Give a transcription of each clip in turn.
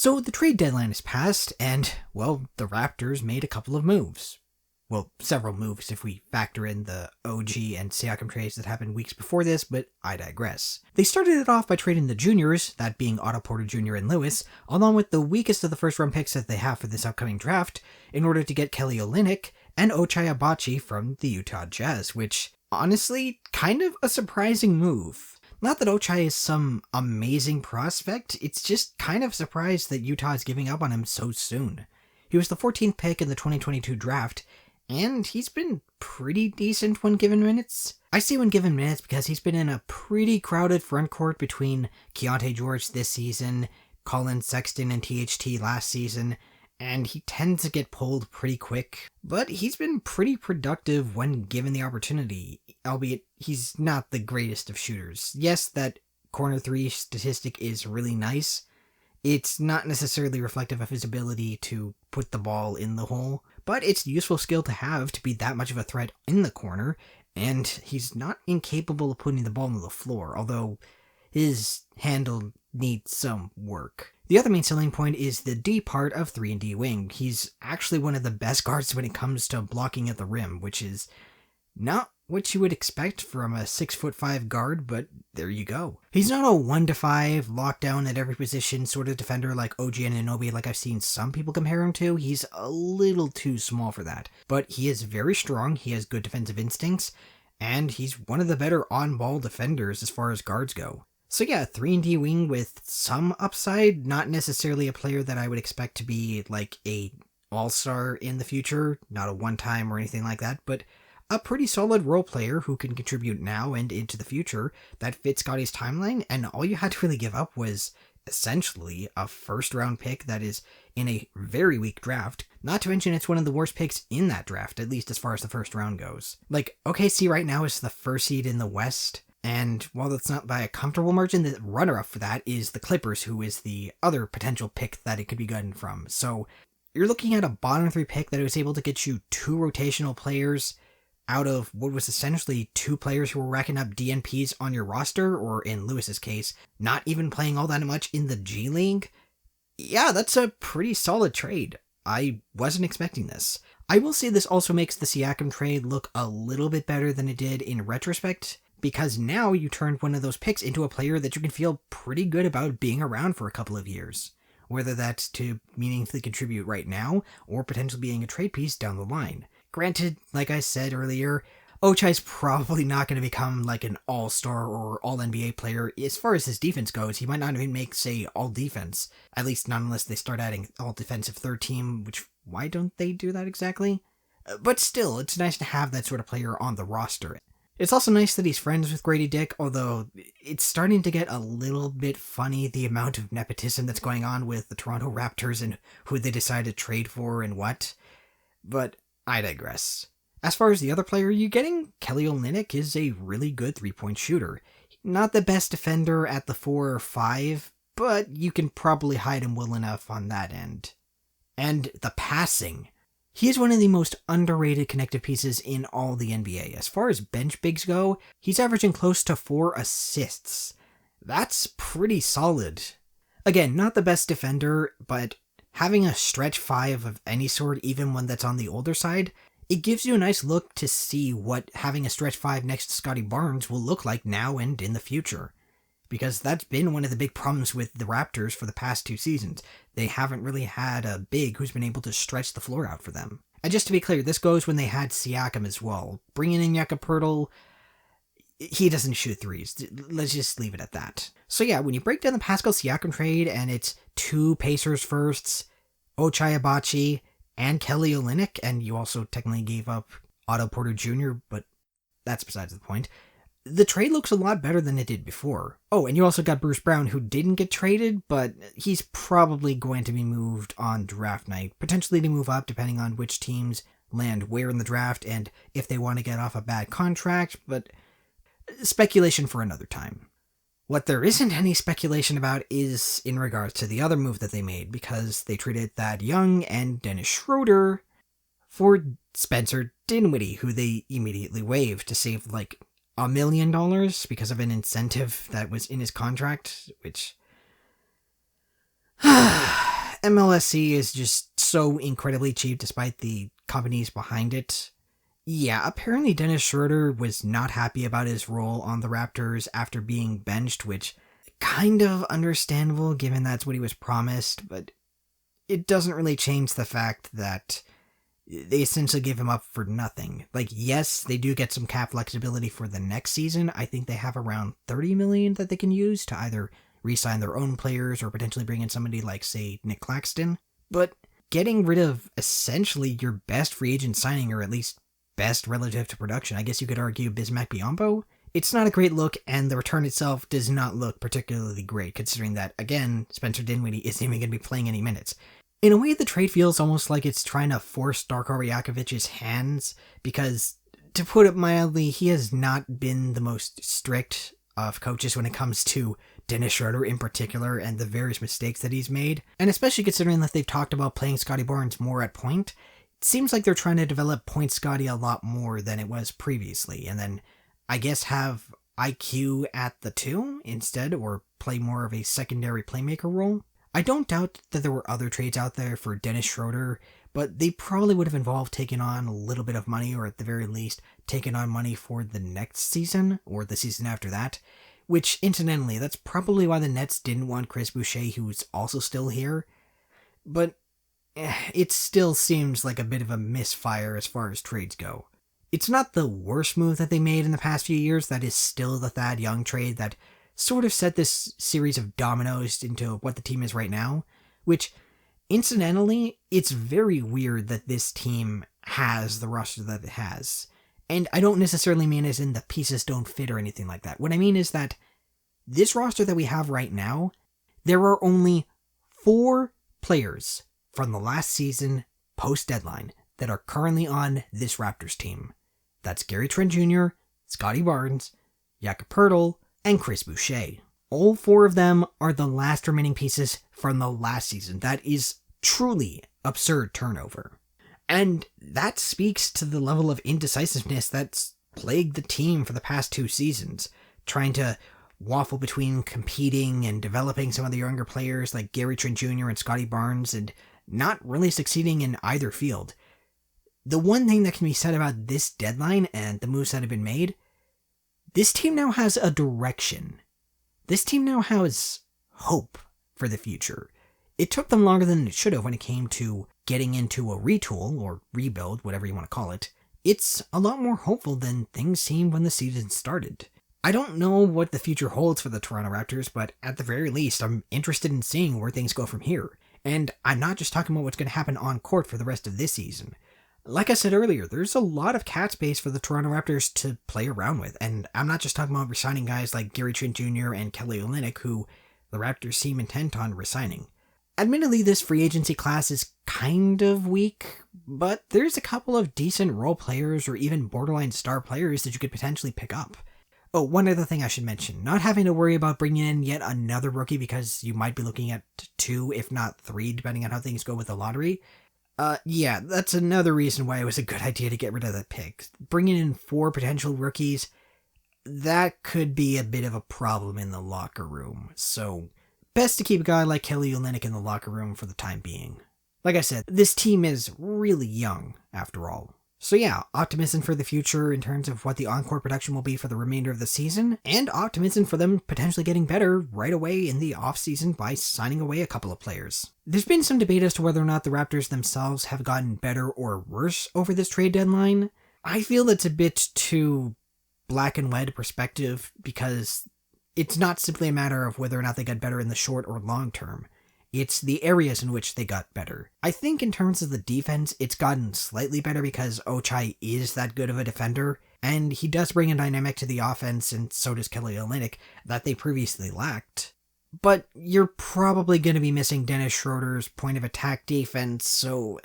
So the trade deadline has passed, and, well, the Raptors made a couple of moves. Well, several moves if we factor in the OG and Siakam trades that happened weeks before this, but I digress. They started it off by trading the juniors, that being Otto Porter Jr. and Lewis, along with the weakest of the first-round picks that they have for this upcoming draft, in order to get Kelly Olynyk and Ochai Agbaji from the Utah Jazz, which, honestly, kind of a surprising move. Not that Ochai is some amazing prospect, it's just kind of surprised that Utah is giving up on him so soon. He was the 14th pick in the 2022 draft, and he's been pretty decent when given minutes. I say when given minutes because he's been in a pretty crowded frontcourt between Keontae George this season, Colin Sexton and THT last season, and he tends to get pulled pretty quick. But he's been pretty productive when given the opportunity, albeit he's not the greatest of shooters. Yes, that corner 3 statistic is really nice. It's not necessarily reflective of his ability to put the ball in the hole, but it's a useful skill to have to be that much of a threat in the corner, and he's not incapable of putting the ball on the floor, although his handle needs some work. The other main selling point is the D part of 3-and-D wing. He's actually one of the best guards when it comes to blocking at the rim, which is not what you would expect from a 6'5" guard, but there you go. He's not a 1-to-5 lockdown at every position sort of defender like OG Anunoby like I've seen some people compare him to. He's a little too small for that. But he is very strong, he has good defensive instincts, and he's one of the better on-ball defenders as far as guards go. So yeah, 3-and-D wing with some upside, not necessarily a player that I would expect to be like a all-star in the future, not a one-time or anything like that, but a pretty solid role player who can contribute now and into the future that fits Scotty's timeline, and all you had to really give up was essentially a first-round pick that is in a very weak draft, not to mention it's one of the worst picks in that draft, at least as far as the first round goes. Like, OKC right now is the first seed in the West, and while that's not by a comfortable margin, the runner-up for that is the Clippers, who is the other potential pick that it could be gotten from. So you're looking at a bottom 3 pick that was able to get you 2 rotational players out of what was essentially 2 players who were racking up DNPs on your roster, or in Lewis's case, not even playing all that much in the G League. Yeah, that's a pretty solid trade. I wasn't expecting this. I will say this also makes the Siakam trade look a little bit better than it did in retrospect, because now you turned one of those picks into a player that you can feel pretty good about being around for a couple of years, whether that's to meaningfully contribute right now, or potentially being a trade piece down the line. Granted, like I said earlier, Ochai's probably not going to become like an all-star or all-NBA player. As far as his defense goes, he might not even make, say, all-defense. At least not unless they start adding all-defensive third team, which, why don't they do that exactly? But still, it's nice to have that sort of player on the roster. It's also nice that he's friends with Grady Dick, although it's starting to get a little bit funny, the amount of nepotism that's going on with the Toronto Raptors and who they decide to trade for and what. But I digress. As far as the other player you're getting, Kelly Olynyk is a really good 3-point shooter. Not the best defender at the 4 or 5, but you can probably hide him well enough on that end. And the passing. He is one of the most underrated connective pieces in all the NBA. As far as bench bigs go, he's averaging close to 4 assists. That's pretty solid. Again, not the best defender, but having a stretch 5 of any sort, even one that's on the older side, it gives you a nice look to see what having a stretch 5 next to Scotty Barnes will look like now and in the future. Because that's been one of the big problems with the Raptors for the past 2 seasons. They haven't really had a big who's been able to stretch the floor out for them. And just to be clear, this goes when they had Siakam as well. Bringing in Jakob Poeltl, he doesn't shoot threes. Let's just leave it at that. So yeah, when you break down the Pascal Siakam trade and it's 2 Pacers firsts, Ochai Agbaji, and Kelly Olynyk, and you also technically gave up Otto Porter Jr., but that's besides the point. The trade looks a lot better than it did before. Oh, and you also got Bruce Brown, who didn't get traded, but he's probably going to be moved on draft night, potentially to move up depending on which teams land where in the draft and if they want to get off a bad contract, but speculation for another time. What there isn't any speculation about is in regards to the other move that they made, because they traded Thad Young and Dennis Schroder for Spencer Dinwiddie, who they immediately waived to save like $1 million because of an incentive that was in his contract, which MLSC is just so incredibly cheap despite the companies behind it. Yeah, apparently Dennis Schroder was not happy about his role on the Raptors after being benched, which kind of understandable given that's what he was promised, but it doesn't really change the fact that they essentially give him up for nothing. Like, yes, they do get some cap flexibility for the next season. I think they have around $30 million that they can use to either re-sign their own players or potentially bring in somebody like, say, Nick Claxton. But getting rid of essentially your best free agent signing, or at least best relative to production, I guess you could argue Bismack Biyombo, it's not a great look, and the return itself does not look particularly great, considering that, again, Spencer Dinwiddie isn't even going to be playing any minutes. In a way, the trade feels almost like it's trying to force Darko Rajakovic's hands, because, to put it mildly, he has not been the most strict of coaches when it comes to Dennis Schroder in particular and the various mistakes that he's made, and especially considering that they've talked about playing Scotty Barnes more at point, it seems like they're trying to develop Point Scotty a lot more than it was previously, and then I guess have IQ at the 2 instead, or play more of a secondary playmaker role. I don't doubt that there were other trades out there for Dennis Schroder, but they probably would have involved taking on a little bit of money, or at the very least, taking on money for the next season, or the season after that, which, incidentally, that's probably why the Nets didn't want Chris Boucher, who's also still here, but it still seems like a bit of a misfire as far as trades go. It's not the worst move that they made in the past few years. That is still the Thad Young trade that sort of set this series of dominoes into what the team is right now, which, incidentally, it's very weird that this team has the roster that it has. And I don't necessarily mean as in the pieces don't fit or anything like that. What I mean is that this roster that we have right now, there are only 4 players from the last season post-deadline that are currently on this Raptors team. That's Gary Trent Jr., Scotty Barnes, Jakob Poeltl, and Chris Boucher. All 4 of them are the last remaining pieces from the last season. That is truly absurd turnover. And that speaks to the level of indecisiveness that's plagued the team for the past 2 seasons, trying to waffle between competing and developing some of the younger players like Gary Trent Jr. and Scotty Barnes, and not really succeeding in either field. The one thing that can be said about this deadline and the moves that have been made, this team now has a direction. This team now has hope for the future. It took them longer than it should have when it came to getting into a retool, or rebuild, whatever you want to call it. It's a lot more hopeful than things seemed when the season started. I don't know what the future holds for the Toronto Raptors, but at the very least, I'm interested in seeing where things go from here. And I'm not just talking about what's going to happen on court for the rest of this season. Like I said earlier, there's a lot of cap space for the Toronto Raptors to play around with, and I'm not just talking about resigning guys like Gary Trent Jr. and Kelly Olynyk, who the Raptors seem intent on resigning. Admittedly, this free agency class is kind of weak, but there's a couple of decent role players or even borderline star players that you could potentially pick up. Oh, one other thing I should mention, not having to worry about bringing in yet another rookie because you might be looking at 2, if not 3, depending on how things go with the lottery. Yeah, that's another reason why it was a good idea to get rid of that pick. Bringing in 4 potential rookies, that could be a bit of a problem in the locker room. So, best to keep a guy like Kelly Olynyk in the locker room for the time being. Like I said, this team is really young, after all. So yeah, optimism for the future in terms of what the encore production will be for the remainder of the season, and optimism for them potentially getting better right away in the offseason by signing away a couple of players. There's been some debate as to whether or not the Raptors themselves have gotten better or worse over this trade deadline. I feel it's a bit too black and white perspective, because it's not simply a matter of whether or not they got better in the short or long term. It's the areas in which they got better. I think in terms of the defense, it's gotten slightly better because Ochai is that good of a defender, and he does bring a dynamic to the offense, and so does Kelly Olynyk, that they previously lacked. But you're probably going to be missing Dennis Schroder's point of attack defense, so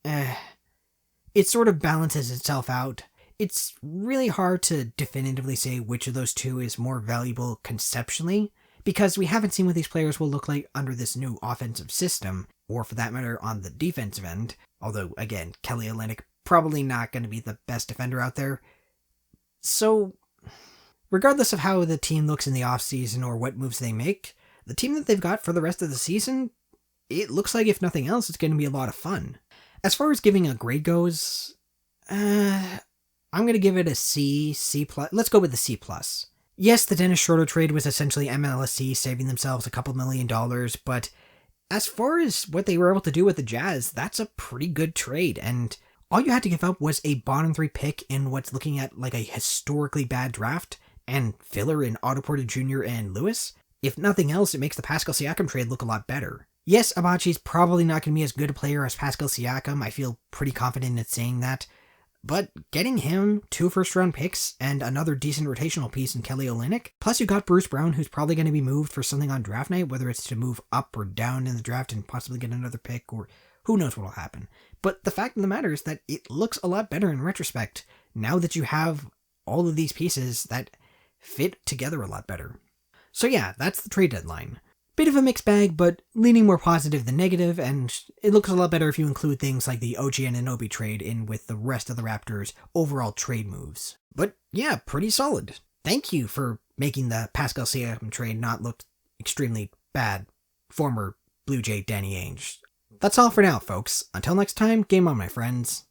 it sort of balances itself out. It's really hard to definitively say which of those 2 is more valuable conceptually, because we haven't seen what these players will look like under this new offensive system, or for that matter on the defensive end, although again, Kelly Olynyk probably not going to be the best defender out there. So, regardless of how the team looks in the offseason or what moves they make, the team that they've got for the rest of the season, it looks like, if nothing else, it's going to be a lot of fun. As far as giving a grade goes, I'm going to give it a C, C+. Let's go with the C+. Yes, the Dennis Schroder trade was essentially MLSE saving themselves a couple $1 million, but as far as what they were able to do with the Jazz, that's a pretty good trade, and all you had to give up was a bottom 3 pick in what's looking at like a historically bad draft, and filler in Otto Porter Jr. and Lewis. If nothing else, it makes the Pascal Siakam trade look a lot better. Yes, Agbaji's probably not going to be as good a player as Pascal Siakam, I feel pretty confident in saying that, but getting him 2 first-round picks and another decent rotational piece in Kelly Olynyk, plus you got Bruce Brown, who's probably going to be moved for something on draft night, whether it's to move up or down in the draft and possibly get another pick, or who knows what will happen. But the fact of the matter is that it looks a lot better in retrospect, now that you have all of these pieces that fit together a lot better. So yeah, that's the trade deadline. Bit of a mixed bag, but leaning more positive than negative, and it looks a lot better if you include things like the OG and Anunoby trade in with the rest of the Raptors' overall trade moves. But yeah, pretty solid. Thank you for making the Pascal Siakam trade not look extremely bad, former Blue Jay Danny Ainge. That's all for now, folks. Until next time, game on, my friends.